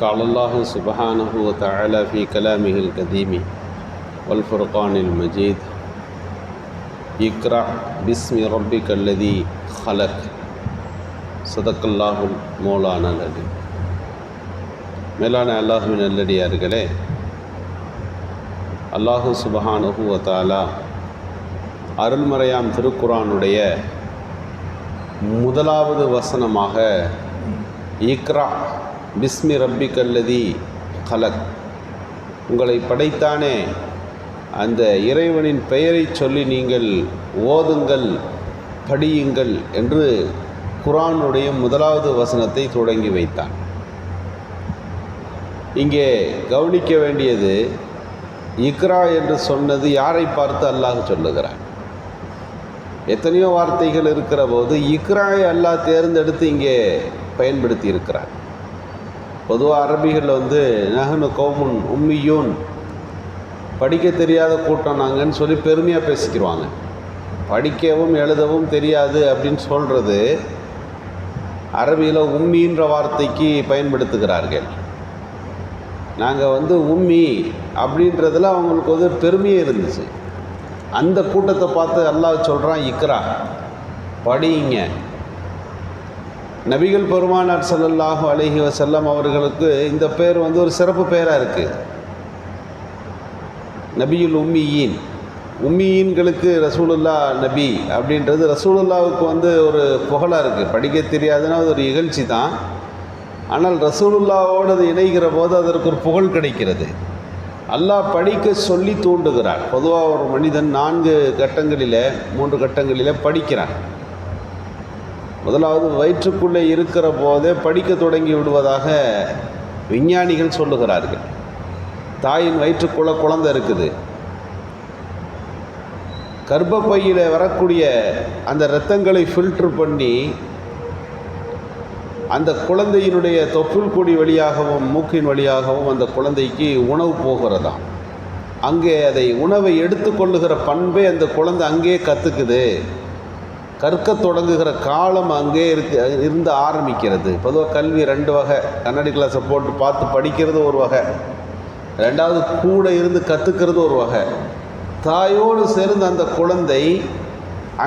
قال الله سبحانه وتعالى في كلامه القديم والفرقان المجيد اقرأ باسم ربك الذي خلق صدق الله مولانا العظيم. மேலான அல்லாஹ்வின் நல்லடியார்களே, அல்லாஹு சுப்ஹானஹு வ தஆலா அருள்மறையாம் திருக்குர்ஆனுடைய முதலாவது வசனமாக இக்ரா பிஸ்மி ரப்பிக்கல்லதி கலக், உங்களை படைத்தானே அந்த இறைவனின் பெயரை சொல்லி நீங்கள் ஓதுங்கள், படியுங்கள் என்று குர்ஆனுடைய முதலாவது வசனத்தை தொடங்கி வைத்தான். இங்கே கவனிக்க வேண்டியது, இக்ரா என்று சொன்னது யாரை பார்த்து அல்லாஹ் சொல்லுகிறான்? எத்தனையோ வார்த்தைகள் இருக்கிற போது இக்ராயை அல்லாஹ் தேர்ந்தெடுத்து இங்கே பயன்படுத்தி இருக்கிறார். பொதுவாக அரபிகளில் நஹ்னு கௌமுன் உம்மியூன், படிக்க தெரியாத கூட்டம் நாங்கன்னு சொல்லி பெருமையாக பேசிக்கிடுவாங்க. படிக்கவும் எழுதவும் தெரியாது அப்படின்னு சொல்கிறது அரபியில் உம்மின்ற வார்த்தைக்கு பயன்படுத்துகிறார்கள். நாங்கள் உம்மி அப்படின்றதுல அவங்களுக்கு பெருமையே இருந்துச்சு. அந்த கூட்டத்தை பார்த்து அல்லாஹ் சொல்கிறான், இக்ரா, படியுங்க. நபிகள் பெருமானார் ஸல்லல்லாஹு அலைஹி வஸல்லம் அவர்களுக்கு இந்த பேர் ஒரு சிறப்பு பெயராக இருக்குது. நபியுல் உம்மியீன், உம்மியீன்களுக்கு ரசூலுல்லா நபி அப்படின்றது ரசூலுல்லாவுக்கு ஒரு புகழாக இருக்குது. படிக்க தெரியாதுன்னா அது ஒரு இகழ்ச்சி தான். ஆனால் ரசூலுல்லாவோடு அது இணைகிற போது அதற்கு ஒரு புகழ் கிடைக்கிறது. அல்லாஹ் படிக்க சொல்லி தூண்டுகிறார். பொதுவாக ஒரு மனிதன் 3 கட்டங்களில் படிக்கிறான். முதலாவது வயிற்றுக்குள்ளே இருக்கிற போதே படிக்க தொடங்கி விடுவதாக விஞ்ஞானிகள் சொல்லுகிறார்கள். தாயின் வயிற்றுக்குள்ளே குழந்தை இருக்குது. கர்ப்பப்பையில் வரக்கூடிய அந்த இரத்தங்களை ஃபில்டர் பண்ணி அந்த குழந்தையினுடைய தொப்புள் கொடி வழியாகவும் மூக்கின் வழியாகவும் அந்த குழந்தைக்கு உணவு போகிறதாம். அங்கே உணவை எடுத்துக்கொள்ளுகிற பண்பை அந்த குழந்தை அங்கேயே கற்றுக்குது. கற்க தொடங்குகிற காலம் அங்கே இருந்து ஆரம்பிக்கிறது. பொதுவாக கல்வி 2 வகை. கண்ணாடி கிளாஸை போட்டு பார்த்து படிக்கிறது ஒரு வகை, ரெண்டாவது கூட இருந்து கற்றுக்கிறது ஒரு வகை. தாயோடு சேர்ந்து அந்த குழந்தை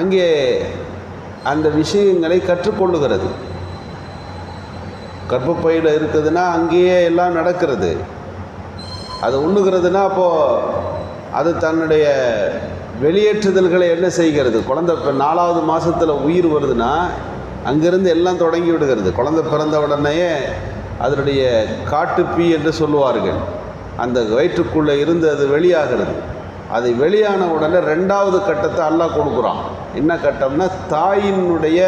அங்கே அந்த விஷயங்களை கற்றுக்கொள்ளுகிறது. கர்ப்பப்பையில் இருக்குதுன்னா அங்கேயே எல்லாம் நடக்கிறது. அது உண்ணுகிறதுனா அப்போது அது தன்னுடைய வெளியேற்றுதல்களை என்ன செய்கிறது? குழந்தை இப்போ 4வது மாதத்தில் உயிர் வருதுன்னா அங்கேருந்து எல்லாம் தொடங்கி விடுகிறது. குழந்தை பிறந்த உடனேயே அதனுடைய காட்டுப்பீ என்று சொல்லுவார்கள். அந்த வயிற்றுக்குள்ளே இருந்து அது வெளியாகிறது. அது வெளியான உடனே 2வது கட்டத்தை அல்லாஹ் கொடுக்குறான். என்ன கட்டம்னா, தாயினுடைய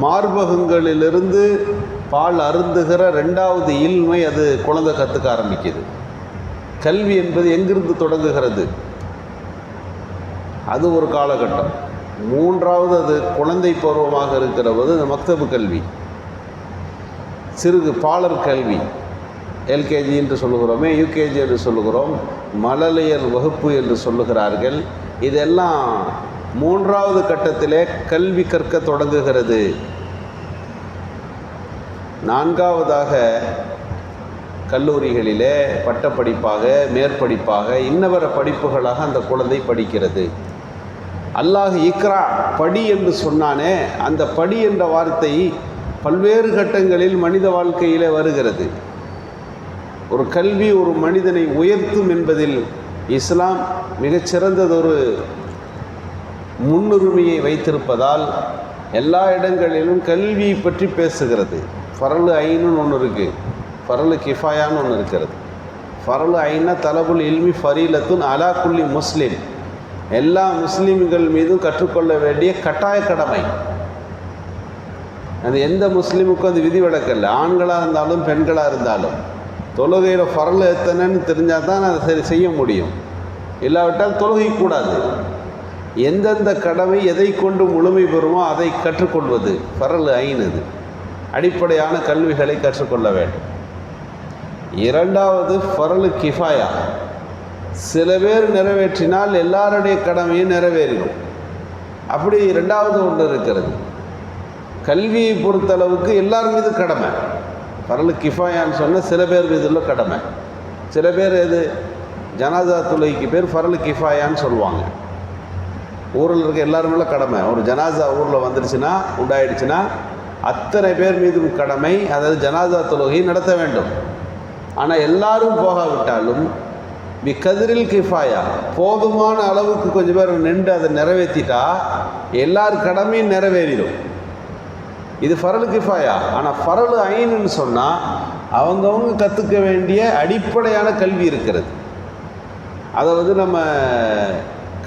மார்பகங்களிலிருந்து பால் அருந்துகிற 2வது இல்மை அது குழந்தை கற்றுக்க ஆரம்பிக்குது. கல்வி என்பது எங்கிருந்து தொடங்குகிறது? அது ஒரு காலகட்டம். 3வது அது குழந்தை பருவமாக இருக்கிற போது இந்த மக்தபு கல்வி, சிறுகு பாலர் கல்வி, எல்கேஜி என்று சொல்லுகிறோமே, யூகேஜி என்று சொல்லுகிறோம், மழலையர் வகுப்பு என்று சொல்லுகிறார்கள். இதெல்லாம் 3வது கட்டத்திலே கல்வி கற்க தொடங்குகிறது. 4வதாக கல்லூரிகளிலே பட்டப்படிப்பாக, மேற்படிப்பாக, இன்னவர படிப்புகளாக அந்த குழந்தை படிக்கிறது. அல்லாஹ் இக்ரா, படி என்று சொன்னானே, அந்த படி என்ற வார்த்தை பல்வேறு கட்டங்களில் மனித வாழ்க்கையிலே வருகிறது. ஒரு கல்வி ஒரு மனிதனை உயர்த்தும் என்பதில் இஸ்லாம் மிகச்சிறந்ததொரு முன்னுரிமையை வைத்திருப்பதால் எல்லா இடங்களிலும் கல்வியை பற்றி பேசுகிறது. ஃபரலு ஐனுன்னு ஒன்று இருக்குது, ஃபரலு கிஃபாயான்னு ஒன்று இருக்கிறது. ஃபரலு ஐனா தலபுல் இல்மி ஃபரீலத்துன் அலா குல்லி முஸ்லிம், எல்லா முஸ்லீம்கள் மீதும் கற்றுக்கொள்ள வேண்டிய கட்டாய கடமை. அது எந்த முஸ்லீமுக்கும் அது விதிவிலக்கல்ல. ஆண்களாக இருந்தாலும் பெண்களாக இருந்தாலும் தொழுகையில் ஃபரல் எத்தனைன்னு தெரிஞ்சால் தான் அதை சரி செய்ய முடியும். இல்லாவிட்டால் தொழுகை கூடாது. எந்தெந்த கடமை எதை கொண்டு முழுமை பெறுமோ அதை கற்றுக்கொள்வது ஃபரல் ஐன். அது அடிப்படையான கல்விகளை கற்றுக்கொள்ள வேண்டும். 2வது ஃபரலு கிஃபாயா, சில பேர் நிறைவேற்றினால் எல்லாருடைய கடமையும் நிறைவேறிடும். அப்படி 2வது ஒன்று இருக்கிறது. கல்வியை பொறுத்தளவுக்கு எல்லார் மீது கடமை. ஃபர்லு கிஃபாயான்னு சொன்னால் சில பேர் மீதுள்ள கடமை. சில பேர் எது ஜனாசா தொழுகைக்கு பேர் ஃபர்லு கிஃபாயான்னு சொல்லுவாங்க. ஊரில் இருக்க எல்லாருமே கடமை. ஒரு ஜனாசா ஊரில் வந்துடுச்சுன்னா உண்டாயிடுச்சுன்னா அத்தனை பேர் மீதும் கடமை, அதாவது ஜனாசா தொழுகை நடத்த வேண்டும். ஆனால் எல்லாரும் போகாவிட்டாலும் கதிரில் கிஃபாயா, போதுமான அளவுக்கு கொஞ்சம் பேர் நின்று அதை நிறைவேற்றிட்டா எல்லார் கடமையும் நிறைவேறிடும். இது ஃபரலு கிஃபாயா. ஆனால் ஃபரலு ஐனுன்னு சொன்னால் அவங்கவுங்க கற்றுக்க வேண்டிய அடிப்படையான கல்வி இருக்கிறது. அதை நம்ம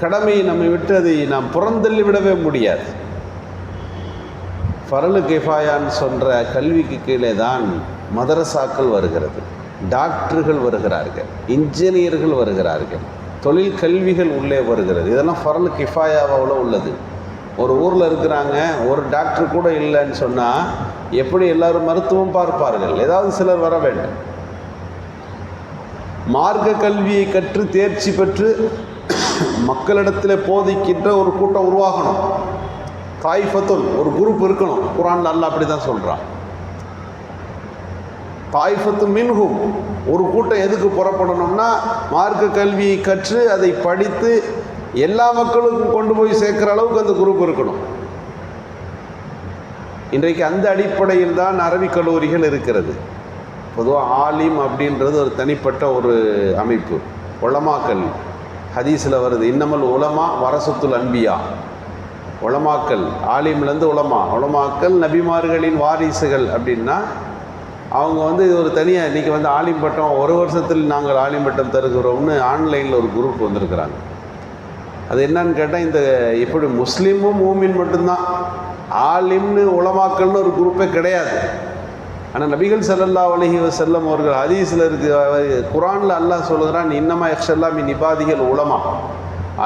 கடமையை நம்ம விட்டு அதை நாம் புறந்தள்ளி விடவே முடியாது. ஃபரலு கிஃபாயான்னு சொல்கிற கல்விக்கு கீழே தான் மதரசாக்கள் வருகிறது, டாக்டர்கள் வருகிறார்கள், இன்ஜினியர்கள் வருகிறார்கள், தொழில் கல்விகள் உள்ளே வருகிறது. இதெல்லாம் ஃபரலு கிஃபாயாவில் உள்ளது. ஒரு ஊரில் இருக்கிறாங்க, ஒரு டாக்டர் கூட இல்லைன்னு சொன்னால் எப்படி எல்லோரும் மருத்துவம் பார்ப்பார்கள்? ஏதாவது சிலர் வர வேண்டும். மார்க்க கல்வியை கற்று தேர்ச்சி பெற்று மக்களிடத்தில் போதிக்கின்ற ஒரு கூட்டம் உருவாகணும். தாய்ஃபத்துல், ஒரு குரூப் இருக்கணும். குர்ஆன்ல அல்லாஹ் அப்படி தான் சொல்கிறான். தாய்ஃபத்து மின்ஹும், ஒரு கூட்டம் எதுக்கு புறப்படணும்னா மார்க்க கல்வியை கற்று அதை படித்து எல்லா மக்களுக்கும் கொண்டு போய் சேர்க்குற அளவுக்கு அந்த குரூப் இருக்கணும். இன்றைக்கு அந்த அடிப்படையில் தான் அரபிக் கல்லூரிகள் இருக்கிறது. பொதுவாக ஆலிம் அப்படின்றது ஒரு தனிப்பட்ட ஒரு அமைப்பு. உலமாக்கள், ஹதீஸில் வருது, இன்னமல் உலமா வரசத்துல் அன்பியா. உலமாக்கள், ஆலிம்லேருந்து உலமாக்கள் நபிமார்களின் வாரிசுகள். அப்படின்னா அவங்க இது ஒரு தனியாக இன்றைக்கி ஆலிம் பட்டம், ஒரு வருஷத்தில் நாங்கள் ஆலிம் பட்டம் தருகிறோம்னு ஆன்லைனில் ஒரு குரூப் வந்திருக்கிறாங்க. அது என்னன்னு கேட்டால், இந்த இப்படி முஸ்லீமும் மூமின் மட்டும்தான், ஆலிம்னு உலமாக்கள்னு ஒரு குரூப்பே கிடையாது. ஆனால் நபிகள் ஸல்லல்லாஹு அலைஹி வஸல்லம் அவர்கள் ஹதீஸில் குர்ஆனில் அல்லாஹ் சொல்லுகிறான், இன்னமா யக்ஷல்லா மின் இபாதிகள் உலமா.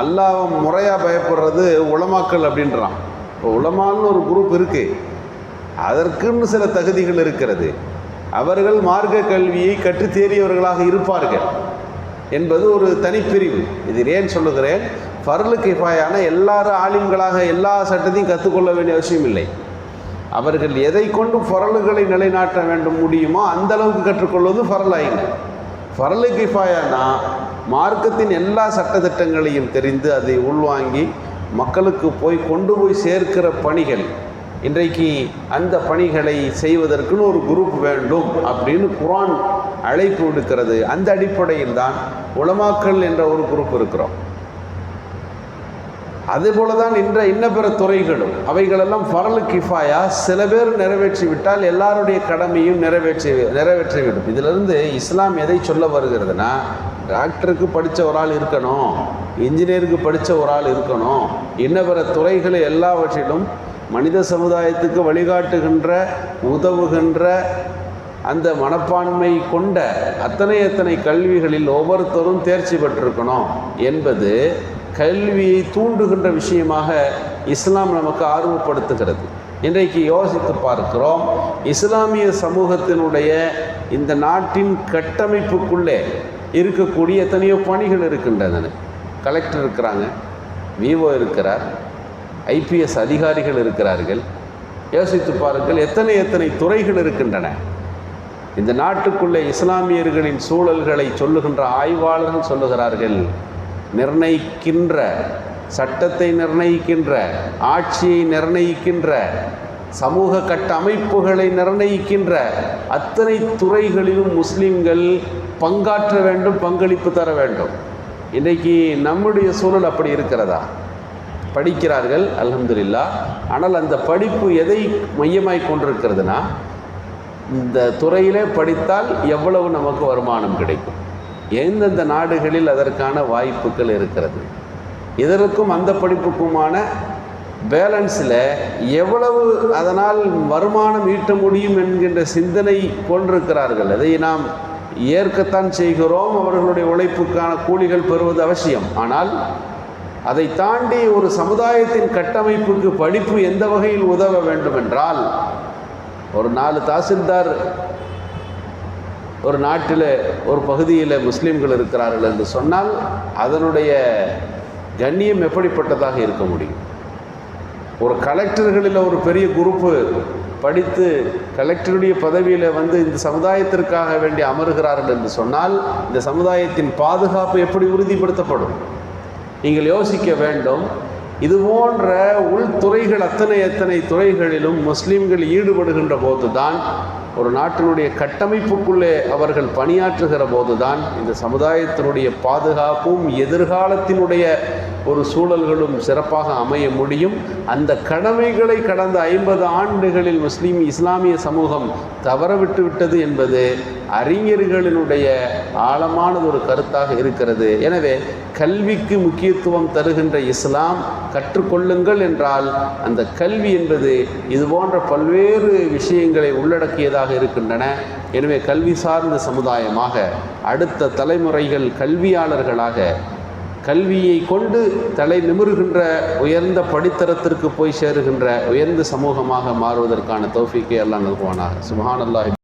அல்லாஹ் முறையாக பயப்படுறது உலமாக்கள் அப்படின்றான். இப்போ உலமான்னு ஒரு குரூப் இருக்குது, அதற்குன்னு சில தகுதிகள் இருக்கிறது. அவர்கள் மார்க்க கல்வியை கற்று தேறியவர்களாக இருப்பார்கள் என்பது ஒரு தனிப்பிரிவு. இது ஏன் சொல்லுகிறேன், ஃபர்லு கிஃபாயான எல்லாரும் ஆலிம்களாக எல்லா சட்டத்தையும் கற்றுக்கொள்ள வேண்டிய அவசியம் இல்லை. அவர்கள் எதை கொண்டு ஃபரலுகளை நிலைநாட்ட வேண்டும் முடியுமோ அந்த அளவுக்கு கற்றுக்கொள்வது ஃபரல் ஐன். ஃபர்லு கிஃபாயானா மார்க்கத்தின் எல்லா சட்டத்திட்டங்களையும் தெரிந்து அதை உள்வாங்கி மக்களுக்கு கொண்டு போய் சேர்க்கிற பணிகள். இன்றைக்கு அந்த பணிகளை செய்வதற்குன்னு ஒரு குரூப் வேண்டும் அப்படின்னு குர்ஆன் அழைப்பு விடுக்கிறது. அந்த அடிப்படையில் தான் உலமாக்கள் என்ற ஒரு குரூப் இருக்கிறோம். அதுபோல தான் இன்ன பிற துறைகளும், அவைகளெல்லாம் ஃபர்லு கிஃபாயா. சில பேர் நிறைவேற்றி விட்டால் எல்லாருடைய கடமையும் நிறைவேற்றிவிடும். இதிலிருந்து இஸ்லாம் எதை சொல்ல வருகிறதுனா, டாக்டருக்கு படித்த ஒரு ஆள் இருக்கணும், இன்ஜினியருக்கு படித்த ஒரு ஆள் இருக்கணும், இன்ன பிற துறைகளை எல்லாவற்றிலும் மனித சமுதாயத்துக்கு வழிகாட்டுகின்ற உதவுகின்ற அந்த மனப்பான்மை கொண்ட அத்தனை கல்விகளில் ஒவ்வொருத்தரும் தேர்ச்சி பெற்றிருக்கணும் என்பது கல்வியை தூண்டுகின்ற விஷயமாக இஸ்லாம் நமக்கு ஆர்வப்படுத்துகிறது. இன்றைக்கு யோசித்து பார்க்கிறோம், இஸ்லாமிய சமூகத்தினுடைய இந்த நாட்டின் கட்டமைப்புக்குள்ளே இருக்கக்கூடிய எத்தனையோ பணிகள் இருக்கின்றன. கலெக்டர் இருக்கிறாங்க, விஓ இருக்கிறார், ஐபிஎஸ் அதிகாரிகள் இருக்கிறார்கள். யோசித்து பாருங்கள், எத்தனை துறைகள் இருக்கின்றன. இந்த நாட்டுக்குள்ளே இஸ்லாமியர்களின் சூழல்களை சொல்லுகின்ற ஆய்வாளர்கள் சொல்லுகிறார்கள், நிர்ணயிக்கின்ற, சட்டத்தை நிர்ணயிக்கின்ற, ஆட்சியை நிர்ணயிக்கின்ற, சமூக கட்டமைப்புகளை நிர்ணயிக்கின்ற அத்தனை துறைகளிலும் முஸ்லிம்கள் பங்காற்ற வேண்டும், பங்களிப்பு தர வேண்டும். இன்றைக்கு நம்முடைய சூழல் அப்படி இருக்கிறதா? படிக்கிறார்கள், அல்ஹம்துலில்லாஹ். ஆனால் அந்த படிப்பு எதை மையமாய் கொண்டிருக்கிறதுனா, இந்த துறையிலே படித்தால் எவ்வளவு நமக்கு வருமானம் கிடைக்கும், எந்தெந்த நாடுகளில் அதற்கான வாய்ப்புகள் இருக்கிறது, இதற்கும் அந்த படிப்புக்குமான பேலன்ஸில் எவ்வளவு அதனால் வருமானம் ஈட்ட முடியும் என்கின்ற சிந்தனை கொண்டிருக்கிறார்கள். அதை நாம் ஏற்கத்தான் செய்கிறோம். அவர்களுடைய உழைப்புக்கான கூலிகள் பெறுவது அவசியம். ஆனால் அதை தாண்டி ஒரு சமுதாயத்தின் கட்டமைப்புக்கு படிப்பு எந்த வகையில் உதவ வேண்டும் என்றால், ஒரு 4 தாசில்தார் ஒரு நாட்டில் ஒரு பகுதியில் முஸ்லீம்கள் இருக்கிறார்கள் என்று சொன்னால் அதனுடைய கண்ணியம் எப்படிப்பட்டதாக இருக்க முடியும்? ஒரு கலெக்டர்களில் ஒரு பெரிய குரூப்பு படித்து கலெக்டருடைய பதவியில் வந்து இந்த சமுதாயத்திற்காக வேண்டி அமர்கிறார்கள் என்று சொன்னால் இந்த சமுதாயத்தின் பாதுகாப்பு எப்படி உறுதிப்படுத்தப்படும்? நீங்கள் யோசிக்க வேண்டும். இது போன்ற உள்துறைகள் எத்தனை துறைகளிலும் முஸ்லீம்கள் ஈடுபடுகின்ற போதுதான், ஒரு நாட்டினுடைய கட்டமைப்புக்குள்ளே அவர்கள் பணியாற்றுகிற போதுதான் இந்த சமுதாயத்தினுடைய பாதுகாப்பும் எதிர்காலத்தினுடைய ஒரு சூழல்களும் சிறப்பாக அமைய முடியும். அந்த கடமைகளை கடந்த 50 ஆண்டுகளில் இஸ்லாமிய சமூகம் தவறவிட்டு விட்டது என்பது அறிஞர்களினுடைய ஆழமானது ஒரு கருத்தாக இருக்கிறது. எனவே கல்விக்கு முக்கியத்துவம் தருகின்ற இஸ்லாம் கற்றுக்கொள்ளுங்கள் என்றால் அந்த கல்வி என்பது இது போன்ற பல்வேறு விஷயங்களை உள்ளடக்கியதாக இருக்கின்றன. எனவே கல்வி சார்ந்த சமுதாயமாக, அடுத்த தலைமுறைகள் கல்வியாளர்களாக, கல்வியை கொண்டு தலை நிமிருகின்ற உயர்ந்த படித்தரத்திற்கு போய் சேருகின்ற உயர்ந்த சமூகமாக மாறுவதற்கான தௌஃபீக்கை அல்லாஹ் நல்குவானாக. சுப்ஹானல்லாஹ்.